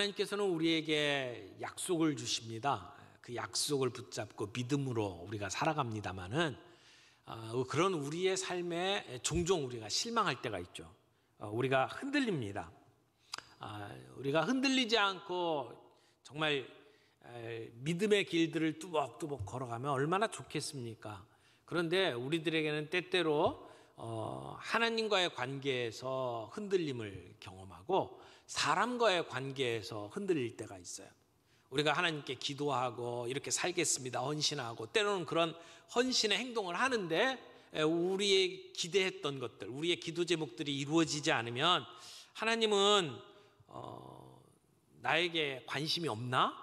하나님께서는 우리에게 약속을 주십니다. 그 약속을 붙잡고 믿음으로 우리가 살아갑니다마는 그런 우리의 삶에 종종 우리가 실망할 때가 있죠. 우리가 흔들립니다. 우리가 흔들리지 않고 정말 믿음의 길들을 뚜벅뚜벅 걸어가면 얼마나 좋겠습니까? 그런데 우리들에게는 때때로 하나님과의 관계에서 흔들림을 경험하고 사람과의 관계에서 흔들릴 때가 있어요. 우리가 하나님께 기도하고 이렇게 살겠습니다 헌신하고 때로는 그런 헌신의 행동을 하는데 우리의 기대했던 것들, 우리의 기도 제목들이 이루어지지 않으면 하나님은 나에게 관심이 없나?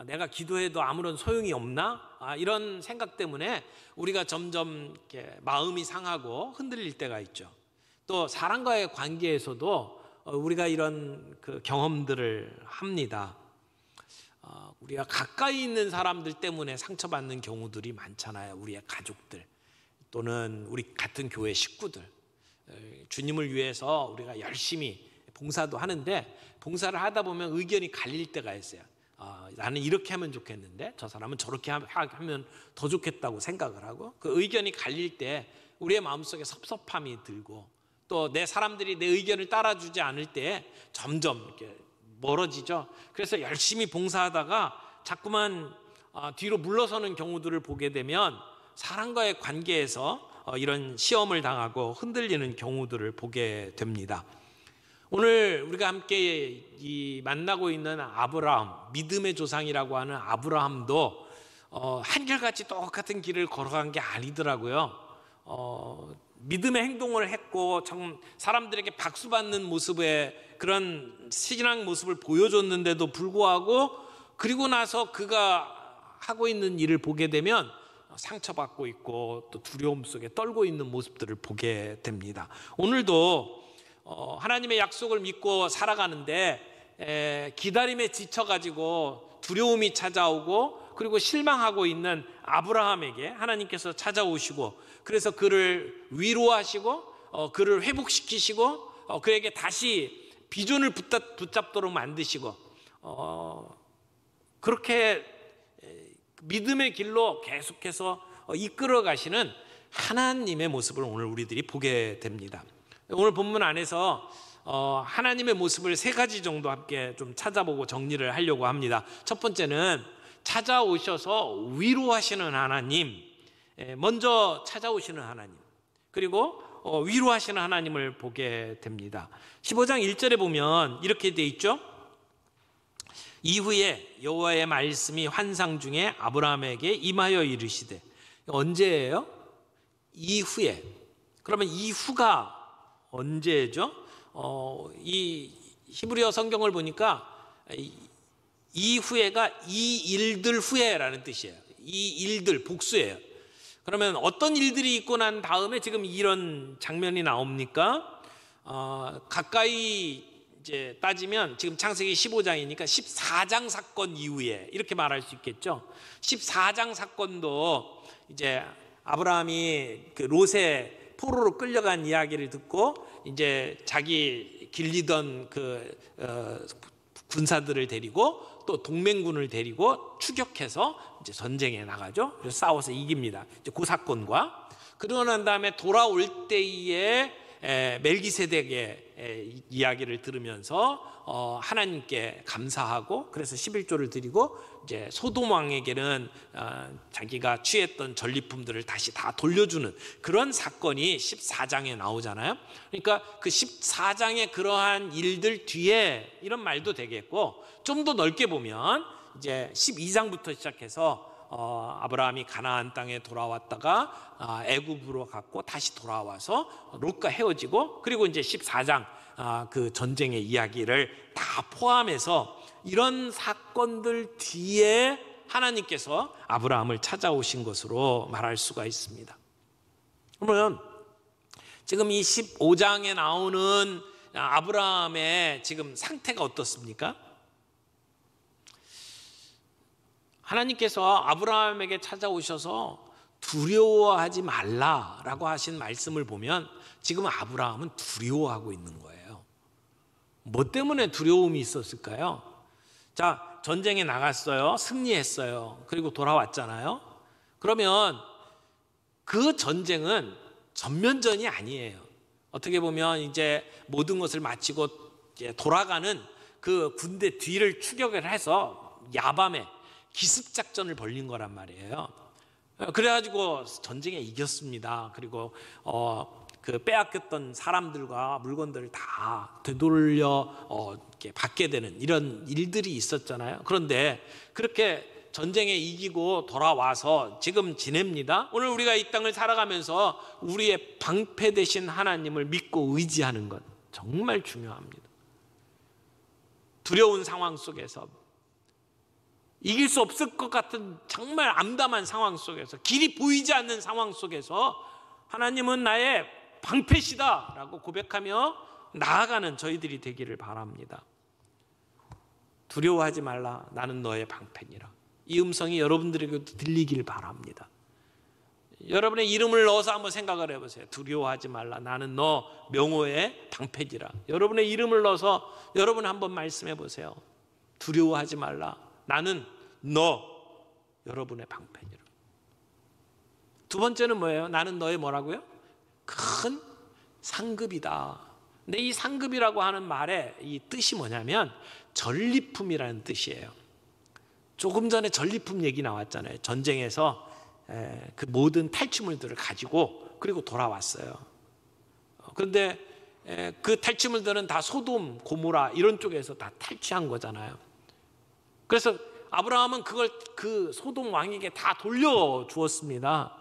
내가 기도해도 아무런 소용이 없나? 이런 생각 때문에 우리가 점점 이렇게 마음이 상하고 흔들릴 때가 있죠. 또 사람과의 관계에서도 우리가 이런 그 경험들을 합니다. 우리가 가까이 있는 사람들 때문에 상처받는 경우들이 많잖아요. 우리의 가족들 또는 우리 같은 교회 식구들, 주님을 위해서 우리가 열심히 봉사도 하는데 봉사를 하다 보면 의견이 갈릴 때가 있어요. 나는 이렇게 하면 좋겠는데 저 사람은 저렇게 하면 더 좋겠다고 생각을 하고 그 의견이 갈릴 때 우리의 마음속에 섭섭함이 들고 또 내 사람들이 내 의견을 따라주지 않을 때 점점 이렇게 멀어지죠. 그래서 열심히 봉사하다가 자꾸만 뒤로 물러서는 경우들을 보게 되면 사람과의 관계에서 이런 시험을 당하고 흔들리는 경우들을 보게 됩니다. 오늘 우리가 함께 만나고 있는 아브라함, 믿음의 조상이라고 하는 아브라함도 한결같이 똑같은 길을 걸어간 게 아니더라고요. 믿음의 행동을 했고 참 사람들에게 박수받는 모습의 그런 신앙 모습을 보여줬는데도 불구하고 그리고 나서 그가 하고 있는 일을 보게 되면 상처받고 있고 또 두려움 속에 떨고 있는 모습들을 보게 됩니다. 오늘도 하나님의 약속을 믿고 살아가는데 기다림에 지쳐가지고 두려움이 찾아오고 그리고 실망하고 있는 아브라함에게 하나님께서 찾아오시고 그래서 그를 위로하시고 그를 회복시키시고 그에게 다시 비전을 붙잡도록 만드시고 그렇게 믿음의 길로 계속해서 이끌어 가시는 하나님의 모습을 오늘 우리들이 보게 됩니다. 오늘 본문 안에서 하나님의 모습을 세 가지 정도 함께 좀 찾아보고 정리를 하려고 합니다. 첫 번째는 찾아오셔서 위로하시는 하나님, 먼저 찾아오시는 하나님, 그리고 위로하시는 하나님을 보게 됩니다. 15장 1절에 보면 이렇게 돼 있죠. 이후에 여호와의 말씀이 환상 중에 아브라함에게 임하여 이르시되, 언제예요? 이후에. 그러면 이후가 언제죠? 이 히브리어 성경을 보니까 이후에가 이 일들 후에라는 뜻이에요. 이 일들 복수예요. 그러면 어떤 일들이 있고 난 다음에 지금 이런 장면이 나옵니까? 가까이 이제 따지면 지금 창세기 15장이니까 14장 사건 이후에 이렇게 말할 수 있겠죠. 14장 사건도 이제 아브라함이 그 롯의 포로로 끌려간 이야기를 듣고 이제 자기 길리던 그 군사들을 데리고 또 동맹군을 데리고 추격해서 이제 전쟁에 나가죠. 그래서 싸워서 이깁니다. 이제 그 사건과 그러고 난 다음에 돌아올 때에 멜기세덱의 이야기를 들으면서 하나님께 감사하고 그래서 11조를 드리고 이제 소돔 왕에게는 자기가 취했던 전리품들을 다시 다 돌려주는 그런 사건이 14장에 나오잖아요. 그러니까 그 14장의 그러한 일들 뒤에 이런 말도 되겠고 좀 더 넓게 보면 이제 12장부터 시작해서 아브라함이 가나안 땅에 돌아왔다가 애굽으로 갔고 다시 돌아와서 롯과 헤어지고 그리고 이제 14장 그 전쟁의 이야기를 다 포함해서 이런 사건들 뒤에 하나님께서 아브라함을 찾아오신 것으로 말할 수가 있습니다. 그러면 지금 이 15장에 나오는 아브라함의 지금 상태가 어떻습니까? 하나님께서 아브라함에게 찾아오셔서 두려워하지 말라라고 하신 말씀을 보면 지금 아브라함은 두려워하고 있는 거예요. 뭐 때문에 두려움이 있었을까요? 자, 전쟁에 나갔어요. 승리했어요. 그리고 돌아왔잖아요. 그러면 그 전쟁은 전면전이 아니에요. 어떻게 보면 이제 모든 것을 마치고 이제 돌아가는 그 군대 뒤를 추격을 해서 야밤에 기습작전을 벌린 거란 말이에요. 그래가지고 전쟁에 이겼습니다. 그리고 그 빼앗겼던 사람들과 물건들을 다 되돌려 이렇게 받게 되는 이런 일들이 있었잖아요. 그런데 그렇게 전쟁에 이기고 돌아와서 지금 지냅니다. 오늘 우리가 이 땅을 살아가면서 우리의 방패 되신 하나님을 믿고 의지하는 것 정말 중요합니다. 두려운 상황 속에서 이길 수 없을 것 같은 정말 암담한 상황 속에서 길이 보이지 않는 상황 속에서 하나님은 나의 방패시다 라고 고백하며 나아가는 저희들이 되기를 바랍니다. 두려워하지 말라, 나는 너의 방패니라. 이 음성이 여러분들에게도 들리길 바랍니다. 여러분의 이름을 넣어서 한번 생각을 해보세요. 두려워하지 말라, 나는 너 명호의 방패니라. 여러분의 이름을 넣어서 여러분 한번 말씀해 보세요. 두려워하지 말라, 나는 너 여러분의 방패니라. 두 번째는 뭐예요? 나는 너의 뭐라고요? 큰 상급이다. 근데 이 상급이라고 하는 말의 이 뜻이 뭐냐면 전리품이라는 뜻이에요. 조금 전에 전리품 얘기 나왔잖아요. 전쟁에서 그 모든 탈취물들을 가지고 그리고 돌아왔어요. 그런데 그 탈취물들은 다 소돔, 고모라 이런 쪽에서 다 탈취한 거잖아요. 그래서 아브라함은 그걸 그 소돔 왕에게 다 돌려주었습니다.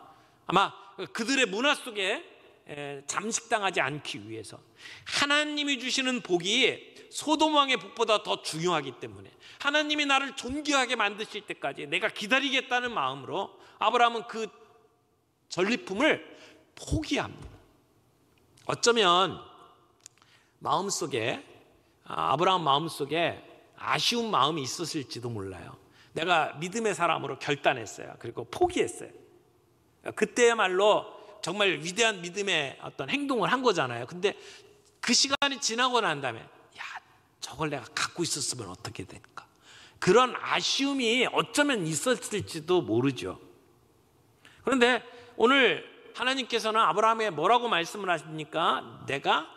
아마 그들의 문화 속에 잠식당하지 않기 위해서. 하나님이 주시는 복이 소돔 왕의 복보다 더 중요하기 때문에 하나님이 나를 존귀하게 만드실 때까지 내가 기다리겠다는 마음으로 아브라함은 그 전리품을 포기합니다. 어쩌면 마음속에 아브라함 마음속에 아쉬운 마음이 있었을지도 몰라요. 내가 믿음의 사람으로 결단했어요. 그리고 포기했어요. 그때야말로 정말 위대한 믿음의 어떤 행동을 한 거잖아요. 근데 그 시간이 지나고 난 다음에 야, 저걸 내가 갖고 있었으면 어떻게 될까? 그런 아쉬움이 어쩌면 있었을지도 모르죠. 그런데 오늘 하나님께서는 아브라함에 뭐라고 말씀을 하십니까? 내가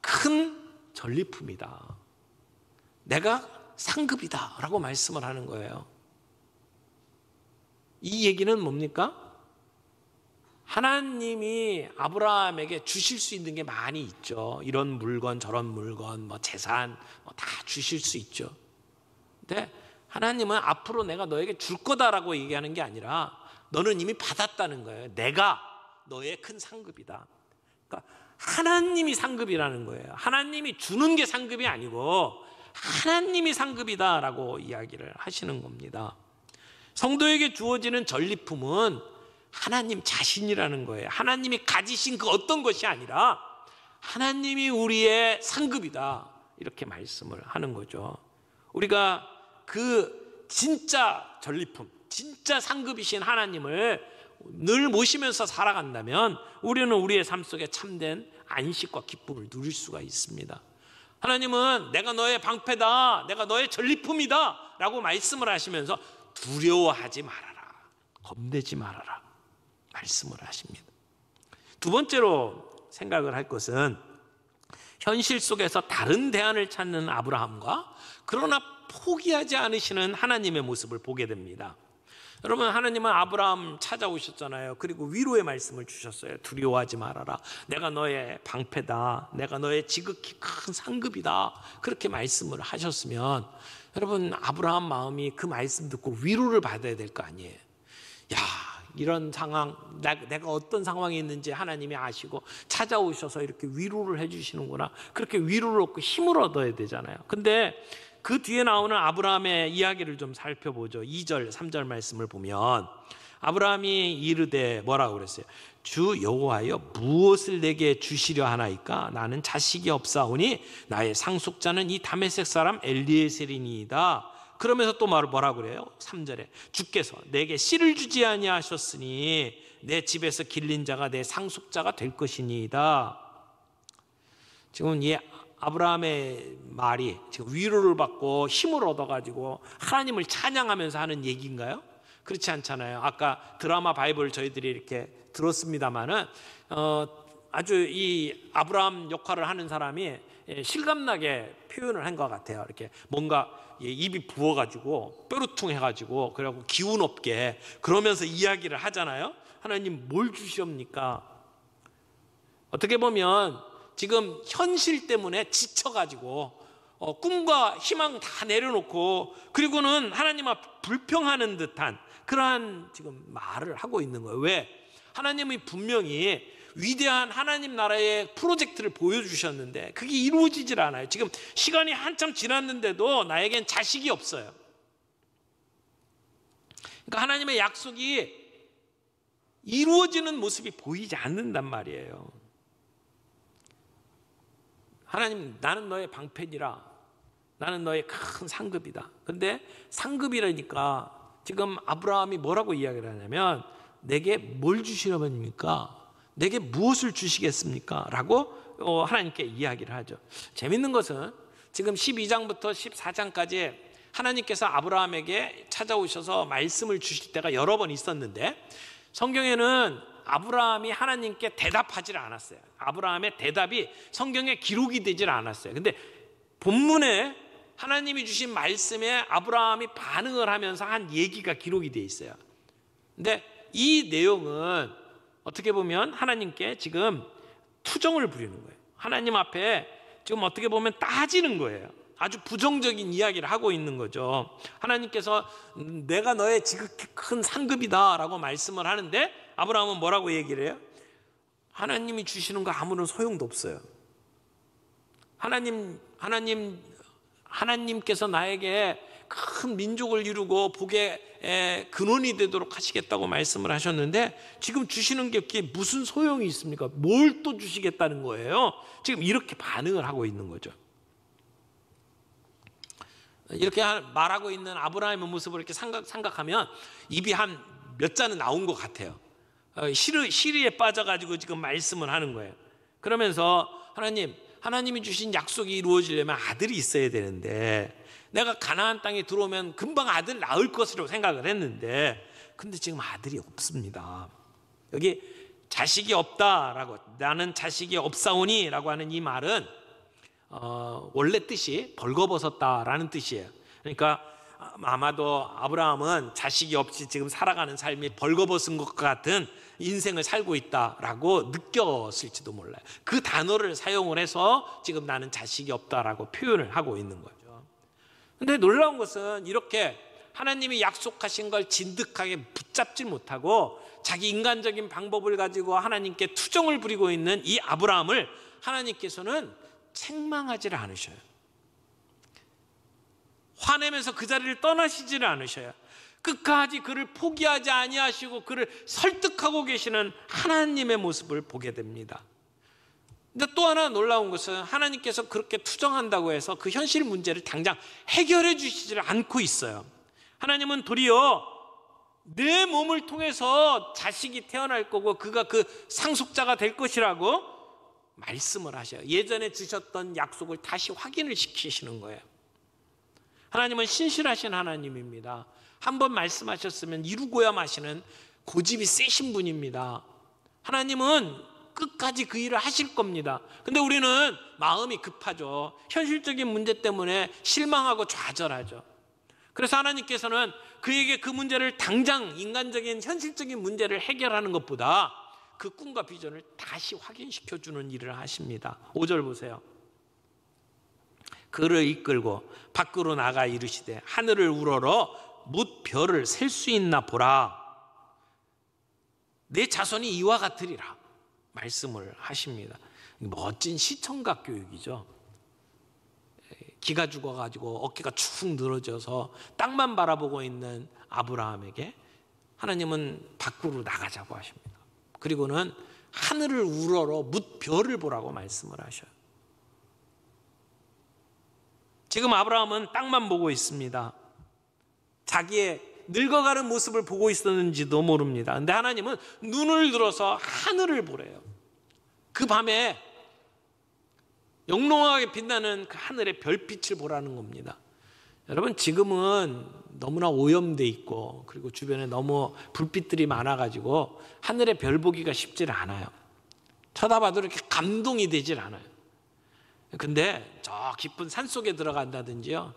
큰 전리품이다. 내가 상급이다 라고 말씀을 하는 거예요. 이 얘기는 뭡니까? 하나님이 아브라함에게 주실 수 있는 게 많이 있죠. 이런 물건 저런 물건 뭐 재산 다 주실 수 있죠. 근데 하나님은 앞으로 내가 너에게 줄 거다라고 얘기하는 게 아니라 너는 이미 받았다는 거예요. 내가 너의 큰 상급이다. 그러니까 하나님이 상급이라는 거예요. 하나님이 주는 게 상급이 아니고 하나님이 상급이다라고 이야기를 하시는 겁니다. 성도에게 주어지는 전리품은 하나님 자신이라는 거예요. 하나님이 가지신 그 어떤 것이 아니라 하나님이 우리의 상급이다 이렇게 말씀을 하는 거죠. 우리가 그 진짜 전리품, 진짜 상급이신 하나님을 늘 모시면서 살아간다면 우리는 우리의 삶 속에 참된 안식과 기쁨을 누릴 수가 있습니다. 하나님은 내가 너의 방패다, 내가 너의 전리품이다 라고 말씀을 하시면서 두려워하지 말아라, 겁내지 말아라 말씀을 하십니다. 두 번째로 생각을 할 것은 현실 속에서 다른 대안을 찾는 아브라함과 그러나 포기하지 않으시는 하나님의 모습을 보게 됩니다. 여러분, 하나님은 아브라함 찾아오셨잖아요. 그리고 위로의 말씀을 주셨어요. 두려워하지 말아라, 내가 너의 방패다, 내가 너의 지극히 큰 상급이다, 그렇게 말씀을 하셨으면 여러분, 아브라함 마음이 그 말씀 듣고 위로를 받아야 될 거 아니에요. 야, 이런 상황, 내가 어떤 상황에 있는지 하나님이 아시고 찾아오셔서 이렇게 위로를 해주시는구나, 그렇게 위로를 얻고 힘을 얻어야 되잖아요. 근데 그 뒤에 나오는 아브라함의 이야기를 좀 살펴보죠. 2절, 3절 말씀을 보면 아브라함이 이르되 뭐라고 그랬어요? 주 여호와여, 무엇을 내게 주시려 하나이까? 나는 자식이 없사오니 나의 상속자는 이 다메섹 사람 엘리에셀이니이다. 그러면서 또 뭐라고 그래요? 3절에 주께서 내게 씨를 주지 아니하셨으니 내 집에서 길린 자가 내 상속자가 될 것이니이다. 지금 이 아브라함의 말이 지금 위로를 받고 힘을 얻어가지고 하나님을 찬양하면서 하는 얘기인가요? 그렇지 않잖아요. 아까 드라마 바이블 저희들이 이렇게 들었습니다마는 아주 이 아브라함 역할을 하는 사람이 실감나게 표현을 한 것 같아요. 이렇게 뭔가 입이 부어가지고 뾰루퉁해가지고 그리고 기운 없게 그러면서 이야기를 하잖아요. 하나님 뭘 주시옵니까? 어떻게 보면 지금 현실 때문에 지쳐가지고 꿈과 희망 다 내려놓고 그리고는 하나님 앞 불평하는 듯한 그러한 지금 말을 하고 있는 거예요. 왜? 하나님이 분명히 위대한 하나님 나라의 프로젝트를 보여주셨는데 그게 이루어지질 않아요. 지금 시간이 한참 지났는데도 나에겐 자식이 없어요. 그러니까 하나님의 약속이 이루어지는 모습이 보이지 않는단 말이에요. 하나님, 나는 너의 방패니라. 나는 너의 큰 상급이다. 근데 상급이라니까 지금 아브라함이 뭐라고 이야기를 하냐면 내게 뭘 주시려니까? 내게 무엇을 주시겠습니까? 라고 하나님께 이야기를 하죠. 재밌는 것은 지금 12장부터 14장까지 하나님께서 아브라함에게 찾아오셔서 말씀을 주실 때가 여러 번 있었는데 성경에는 아브라함이 하나님께 대답하지 않았어요. 아브라함의 대답이 성경에 기록이 되질 않았어요. 근데 본문에 하나님이 주신 말씀에 아브라함이 반응을 하면서 한 얘기가 기록이 되어 있어요. 근데 이 내용은 어떻게 보면 하나님께 지금 투정을 부리는 거예요. 하나님 앞에 지금 어떻게 보면 따지는 거예요. 아주 부정적인 이야기를 하고 있는 거죠. 하나님께서 내가 너의 지극히 큰 상급이다 라고 말씀을 하는데 아브라함은 뭐라고 얘기를 해요? 하나님이 주시는 거 아무런 소용도 없어요. 하나님께서 나에게 큰 민족을 이루고 복의 근원이 되도록 하시겠다고 말씀을 하셨는데 지금 주시는 게 무슨 소용이 있습니까? 뭘 또 주시겠다는 거예요? 지금 이렇게 반응을 하고 있는 거죠. 이렇게 말하고 있는 아브라함의 모습을 이렇게 생각하면 입이 한 몇 자는 나온 것 같아요. 시리에 빠져가지고 지금 말씀을 하는 거예요. 그러면서 하나님이 주신 약속이 이루어지려면 아들이 있어야 되는데 내가 가나안 땅에 들어오면 금방 아들 낳을 것으로 생각을 했는데 근데 지금 아들이 없습니다. 여기 자식이 없다라고 나는 자식이 없사오니 라고 하는 이 말은 원래 뜻이 벌거벗었다라는 뜻이에요. 그러니까 아마도 아브라함은 자식이 없이 지금 살아가는 삶이 벌거벗은 것 같은 인생을 살고 있다라고 느꼈을지도 몰라요. 그 단어를 사용을 해서 지금 나는 자식이 없다라고 표현을 하고 있는 거죠. 근데 놀라운 것은 이렇게 하나님이 약속하신 걸 진득하게 붙잡지 못하고 자기 인간적인 방법을 가지고 하나님께 투정을 부리고 있는 이 아브라함을 하나님께서는 책망하지를 않으셔요. 화내면서 그 자리를 떠나시지를 않으셔요. 끝까지 그를 포기하지 아니하시고 그를 설득하고 계시는 하나님의 모습을 보게 됩니다. 근데 또 하나 놀라운 것은 하나님께서 그렇게 투정한다고 해서 그 현실 문제를 당장 해결해 주시지 않고 있어요. 하나님은 도리어 내 몸을 통해서 자식이 태어날 거고 그가 그 상속자가 될 것이라고 말씀을 하셔요. 예전에 주셨던 약속을 다시 확인을 시키시는 거예요. 하나님은 신실하신 하나님입니다. 한번 말씀하셨으면 이루고야 마시는 고집이 세신 분입니다. 하나님은 끝까지 그 일을 하실 겁니다. 근데 우리는 마음이 급하죠. 현실적인 문제 때문에 실망하고 좌절하죠. 그래서 하나님께서는 그에게 그 문제를 당장 인간적인 현실적인 문제를 해결하는 것보다 그 꿈과 비전을 다시 확인시켜주는 일을 하십니다. 5절 보세요. 그를 이끌고 밖으로 나가 이르시되 하늘을 우러러 뭇 별을 셀 수 있나 보라. 내 자손이 이와 같으리라 말씀을 하십니다. 멋진 시청각 교육이죠. 기가 죽어가지고 어깨가 축 늘어져서 땅만 바라보고 있는 아브라함에게 하나님은 밖으로 나가자고 하십니다. 그리고는 하늘을 우러러 뭇 별을 보라고 말씀을 하셔요. 지금 아브라함은 땅만 보고 있습니다. 자기의 늙어가는 모습을 보고 있었는지도 모릅니다. 근데 하나님은 눈을 들어서 하늘을 보래요. 그 밤에 영롱하게 빛나는 그 하늘의 별빛을 보라는 겁니다. 여러분, 지금은 너무나 오염돼 있고 그리고 주변에 너무 불빛들이 많아가지고 하늘의 별 보기가 쉽지 않아요. 쳐다봐도 이렇게 감동이 되질 않아요. 근데 저 깊은 산속에 들어간다든지요,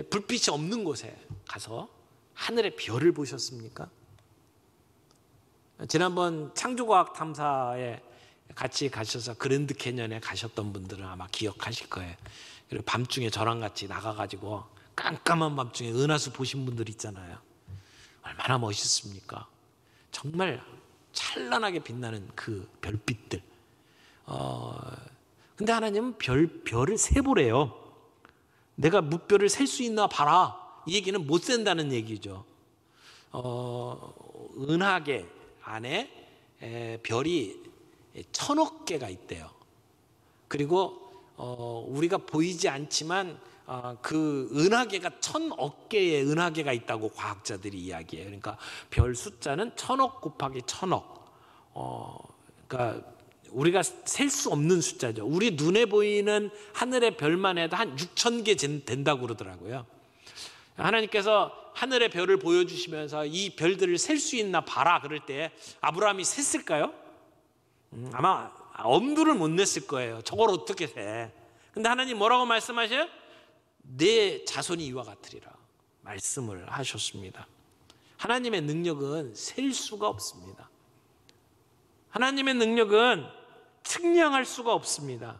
불빛이 없는 곳에 가서 하늘의 별을 보셨습니까? 지난번 창조과학 탐사에 같이 가셔서 그랜드 캐년에 가셨던 분들은 아마 기억하실 거예요. 그리고 밤중에 저랑 같이 나가가지고 깜깜한 밤중에 은하수 보신 분들 있잖아요. 얼마나 멋있습니까? 정말 찬란하게 빛나는 그 별빛들. 근데 하나님은 별을 세보래요. 내가 무별을 셀 수 있나 봐라. 이 얘기는 못 센다는 얘기죠. 은하계 안에 별이 1000억 개가 있대요. 그리고 우리가 보이지 않지만 그 은하계가 1000억 개의 은하계가 있다고 과학자들이 이야기해요. 그러니까 별 숫자는 1000억 곱하기 1000억. 그러니까 우리가 셀 수 없는 숫자죠. 우리 눈에 보이는 하늘의 별만 해도 한 6000개 된다고 그러더라고요. 하나님께서 하늘의 별을 보여주시면서 이 별들을 셀 수 있나 봐라 그럴 때 아브라함이 셌을까요? 아마 엄두를 못 냈을 거예요. 저걸 어떻게 세? 근데 하나님 뭐라고 말씀하셔요? 내 자손이 이와 같으리라 말씀을 하셨습니다. 하나님의 능력은 셀 수가 없습니다. 하나님의 능력은 측량할 수가 없습니다.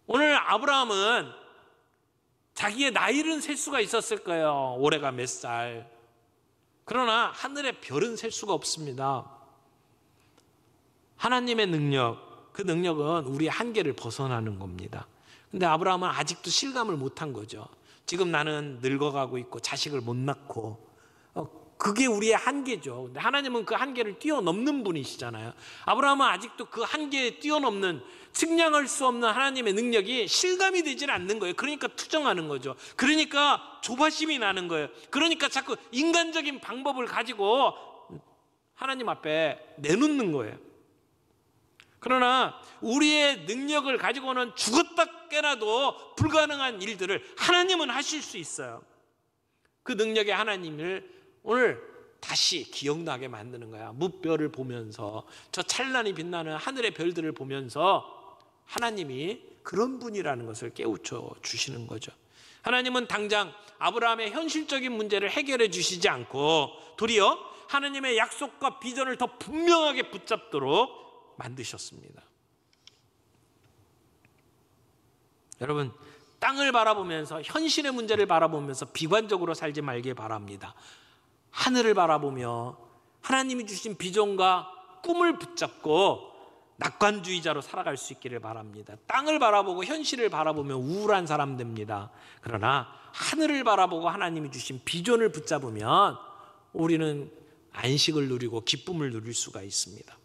오늘 아브라함은 자기의 나이는 셀 수가 있었을 거예요. 올해가 몇 살. 그러나 하늘의 별은 셀 수가 없습니다. 하나님의 능력, 그 능력은 우리의 한계를 벗어나는 겁니다. 근데 아브라함은 아직도 실감을 못한 거죠. 지금 나는 늙어가고 있고 자식을 못 낳고 그게 우리의 한계죠. 근데 하나님은 그 한계를 뛰어넘는 분이시잖아요. 아브라함은 아직도 그 한계에 뛰어넘는, 측량할 수 없는 하나님의 능력이 실감이 되질 않는 거예요. 그러니까 투정하는 거죠. 그러니까 조바심이 나는 거예요. 그러니까 자꾸 인간적인 방법을 가지고 하나님 앞에 내놓는 거예요. 그러나 우리의 능력을 가지고는 죽었다 깨나도 불가능한 일들을 하나님은 하실 수 있어요. 그 능력의 하나님을 오늘 다시 기억나게 만드는 거야. 무별을 보면서, 저 찬란히 빛나는 하늘의 별들을 보면서 하나님이 그런 분이라는 것을 깨우쳐 주시는 거죠. 하나님은 당장 아브라함의 현실적인 문제를 해결해 주시지 않고 도리어 하나님의 약속과 비전을 더 분명하게 붙잡도록 만드셨습니다. 여러분, 땅을 바라보면서, 현실의 문제를 바라보면서 비관적으로 살지 말길 바랍니다. 하늘을 바라보며 하나님이 주신 비전과 꿈을 붙잡고 낙관주의자로 살아갈 수 있기를 바랍니다. 땅을 바라보고 현실을 바라보면 우울한 사람 됩니다. 그러나 하늘을 바라보고 하나님이 주신 비전을 붙잡으면 우리는 안식을 누리고 기쁨을 누릴 수가 있습니다.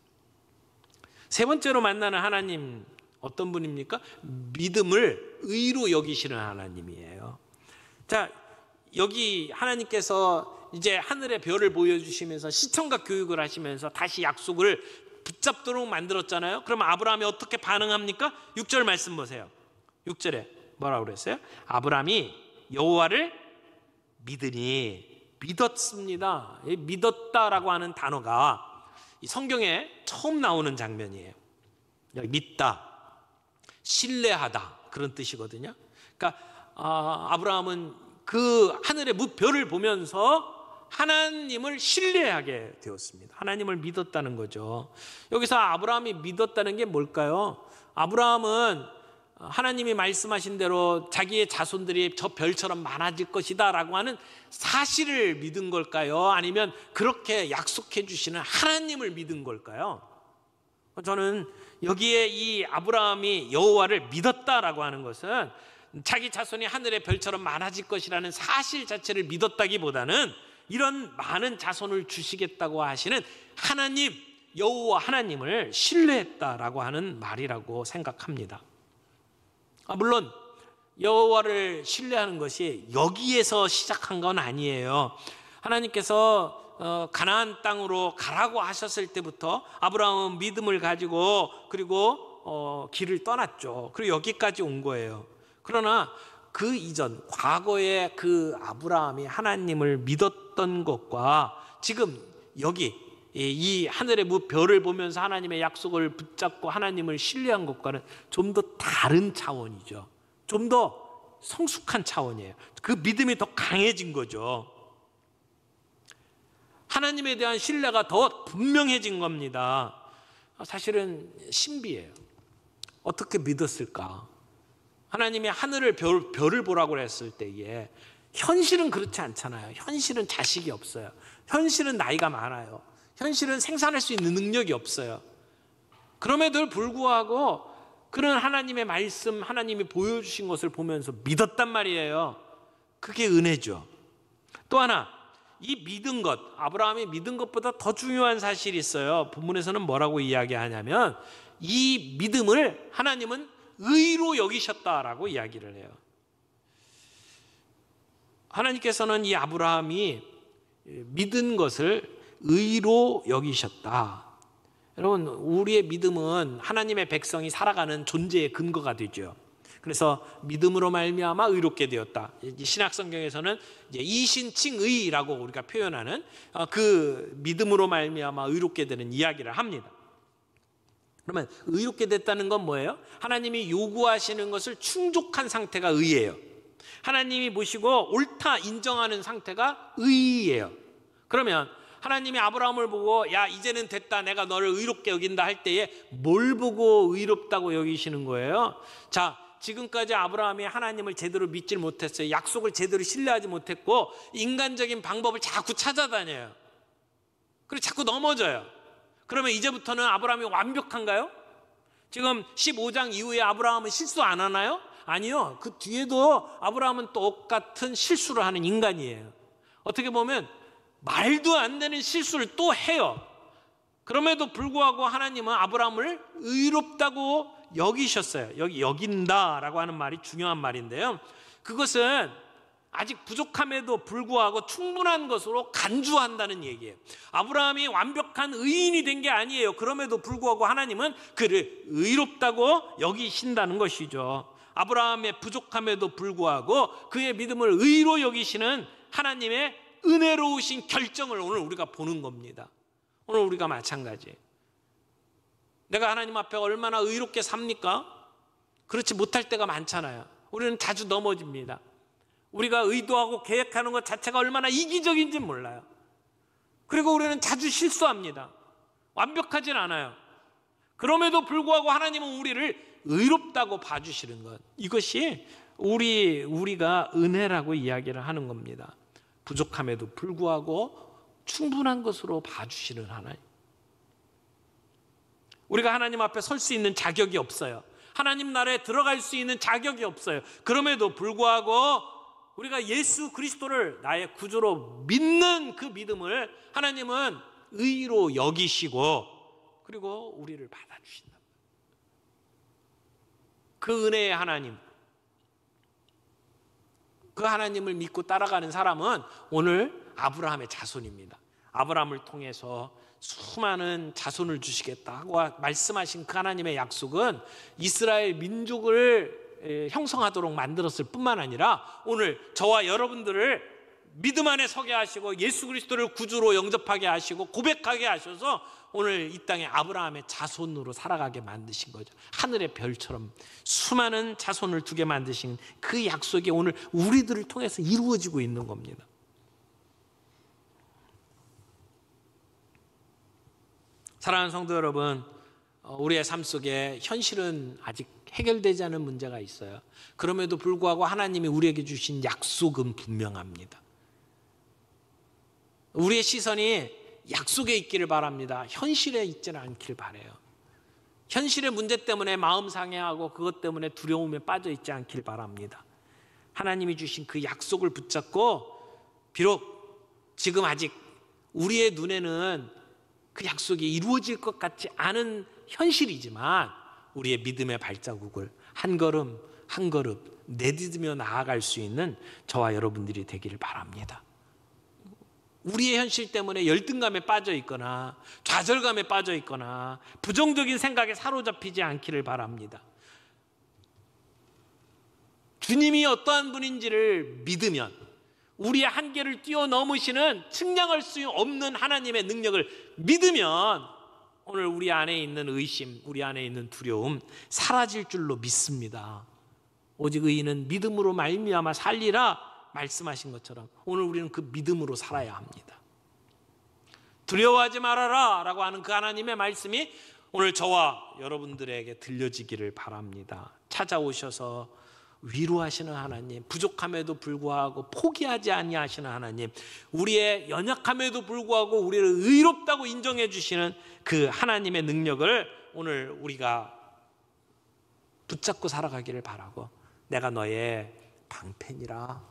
세 번째로 만나는 하나님, 어떤 분입니까? 믿음을 의로 여기시는 하나님이에요. 자, 여기 하나님께서 이제 하늘의 별을 보여주시면서 시청각 교육을 하시면서 다시 약속을 붙잡도록 만들었잖아요. 그럼 아브라함이 어떻게 반응합니까? 6절 말씀 보세요. 6절에 뭐라고 그랬어요? 아브라함이 여호와를 믿으니, 믿었습니다. 믿었다라고 하는 단어가 이 성경에 처음 나오는 장면이에요. 믿다, 신뢰하다, 그런 뜻이거든요. 그러니까 아브라함은 그 하늘의 무별을 보면서 하나님을 신뢰하게 되었습니다. 하나님을 믿었다는 거죠. 여기서 아브라함이 믿었다는 게 뭘까요? 아브라함은 하나님이 말씀하신 대로 자기의 자손들이 저 별처럼 많아질 것이다 라고 하는 사실을 믿은 걸까요? 아니면 그렇게 약속해 주시는 하나님을 믿은 걸까요? 저는 여기에 이 아브라함이 여호와를 믿었다라고 하는 것은 자기 자손이 하늘의 별처럼 많아질 것이라는 사실 자체를 믿었다기보다는 이런 많은 자손을 주시겠다고 하시는 하나님, 여호와 하나님을 신뢰했다라고 하는 말이라고 생각합니다. 물론 여호와를 신뢰하는 것이 여기에서 시작한 건 아니에요. 하나님께서 가나안 땅으로 가라고 하셨을 때부터 아브라함은 믿음을 가지고, 그리고 길을 떠났죠. 그리고 여기까지 온 거예요. 그러나 그 이전 과거에 그 아브라함이 하나님을 믿었던 것과 지금 여기 이 하늘의 별을 보면서 하나님의 약속을 붙잡고 하나님을 신뢰한 것과는 좀 더 다른 차원이죠. 좀 더 성숙한 차원이에요. 그 믿음이 더 강해진 거죠. 하나님에 대한 신뢰가 더 분명해진 겁니다. 사실은 신비해요. 어떻게 믿었을까? 하나님이 하늘을 별을 보라고 했을 때에 현실은 그렇지 않잖아요. 현실은 자식이 없어요. 현실은 나이가 많아요. 현실은 생산할 수 있는 능력이 없어요. 그럼에도 불구하고 그런 하나님의 말씀, 하나님이 보여주신 것을 보면서 믿었단 말이에요. 그게 은혜죠. 또 하나, 이 믿은 것, 아브라함이 믿은 것보다 더 중요한 사실이 있어요. 본문에서는 뭐라고 이야기하냐면 이 믿음을 하나님은 의로 여기셨다라고 이야기를 해요. 하나님께서는 이 아브라함이 믿은 것을 의로 여기셨다. 여러분, 우리의 믿음은 하나님의 백성이 살아가는 존재의 근거가 되죠. 그래서 믿음으로 말미암아 의롭게 되었다. 신약 성경에서는 이신칭의라고 우리가 표현하는 그 믿음으로 말미암아 의롭게 되는 이야기를 합니다. 그러면 의롭게 됐다는 건 뭐예요? 하나님이 요구하시는 것을 충족한 상태가 의예요. 하나님이 보시고 옳다 인정하는 상태가 의예요. 그러면 하나님이 아브라함을 보고 야 이제는 됐다 내가 너를 의롭게 여긴다 할 때에 뭘 보고 의롭다고 여기시는 거예요? 자, 지금까지 아브라함이 하나님을 제대로 믿질 못했어요. 약속을 제대로 신뢰하지 못했고 인간적인 방법을 자꾸 찾아다녀요. 그리고 자꾸 넘어져요. 그러면 이제부터는 아브라함이 완벽한가요? 지금 15장 이후에 아브라함은 실수 안 하나요? 아니요. 그 뒤에도 아브라함은 똑같은 실수를 하는 인간이에요. 어떻게 보면 말도 안 되는 실수를 또 해요. 그럼에도 불구하고 하나님은 아브라함을 의롭다고 여기셨어요. 여기 여긴다라고 하는 말이 중요한 말인데요. 그것은 아직 부족함에도 불구하고 충분한 것으로 간주한다는 얘기예요. 아브라함이 완벽한 의인이 된 게 아니에요. 그럼에도 불구하고 하나님은 그를 의롭다고 여기신다는 것이죠. 아브라함의 부족함에도 불구하고 그의 믿음을 의로 여기시는 하나님의 은혜로우신 결정을 오늘 우리가 보는 겁니다. 오늘 우리가 마찬가지예요. 내가 하나님 앞에 얼마나 의롭게 삽니까? 그렇지 못할 때가 많잖아요. 우리는 자주 넘어집니다. 우리가 의도하고 계획하는 것 자체가 얼마나 이기적인지 몰라요. 그리고 우리는 자주 실수합니다. 완벽하진 않아요. 그럼에도 불구하고 하나님은 우리를 의롭다고 봐주시는 것, 이것이 우리가 은혜라고 이야기를 하는 겁니다. 부족함에도 불구하고 충분한 것으로 봐주시는 하나님. 우리가 하나님 앞에 설 수 있는 자격이 없어요. 하나님 나라에 들어갈 수 있는 자격이 없어요. 그럼에도 불구하고 우리가 예수 그리스도를 나의 구주로 믿는 그 믿음을 하나님은 의로 여기시고 그리고 우리를 받아주신다. 그 은혜의 하나님, 그 하나님을 믿고 따라가는 사람은 오늘 아브라함의 자손입니다. 아브라함을 통해서 수많은 자손을 주시겠다고 말씀하신 그 하나님의 약속은 이스라엘 민족을 형성하도록 만들었을 뿐만 아니라 오늘 저와 여러분들을 믿음 안에 서게 하시고 예수 그리스도를 구주로 영접하게 하시고 고백하게 하셔서 오늘 이 땅에 아브라함의 자손으로 살아가게 만드신 거죠. 하늘의 별처럼 수많은 자손을 두게 만드신 그 약속이 오늘 우리들을 통해서 이루어지고 있는 겁니다. 사랑하는 성도 여러분, 우리의 삶 속에 현실은 아직 해결되지 않은 문제가 있어요. 그럼에도 불구하고 하나님이 우리에게 주신 약속은 분명합니다. 우리의 시선이 약속에 있기를 바랍니다. 현실에 있지는 않기를 바라요. 현실의 문제 때문에 마음 상해하고 그것 때문에 두려움에 빠져 있지 않기를 바랍니다. 하나님이 주신 그 약속을 붙잡고 비록 지금 아직 우리의 눈에는 그 약속이 이루어질 것 같지 않은 현실이지만 우리의 믿음의 발자국을 한 걸음 한 걸음 내딛으며 나아갈 수 있는 저와 여러분들이 되기를 바랍니다. 우리의 현실 때문에 열등감에 빠져 있거나 좌절감에 빠져 있거나 부정적인 생각에 사로잡히지 않기를 바랍니다. 주님이 어떠한 분인지를 믿으면, 우리의 한계를 뛰어넘으시는 측량할 수 없는 하나님의 능력을 믿으면 오늘 우리 안에 있는 의심, 우리 안에 있는 두려움 사라질 줄로 믿습니다. 오직 의인은 믿음으로 말미암아 살리라 말씀하신 것처럼 오늘 우리는 그 믿음으로 살아야 합니다. 두려워하지 말아라 라고 하는 그 하나님의 말씀이 오늘 저와 여러분들에게 들려지기를 바랍니다. 찾아오셔서 위로하시는 하나님, 부족함에도 불구하고 포기하지 아니하시는 하나님, 우리의 연약함에도 불구하고 우리를 의롭다고 인정해 주시는 그 하나님의 능력을 오늘 우리가 붙잡고 살아가기를 바라고, 내가 너의 방편이라,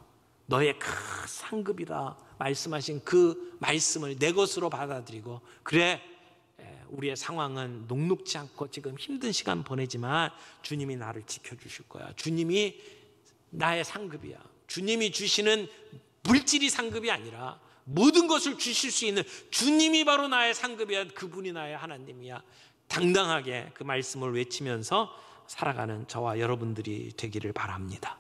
너의 큰 상급이라 말씀하신 그 말씀을 내 것으로 받아들이고, 그래 우리의 상황은 녹록지 않고 지금 힘든 시간 보내지만 주님이 나를 지켜주실 거야. 주님이 나의 상급이야. 주님이 주시는 물질이 상급이 아니라 모든 것을 주실 수 있는 주님이 바로 나의 상급이야. 그분이 나의 하나님이야. 당당하게 그 말씀을 외치면서 살아가는 저와 여러분들이 되기를 바랍니다.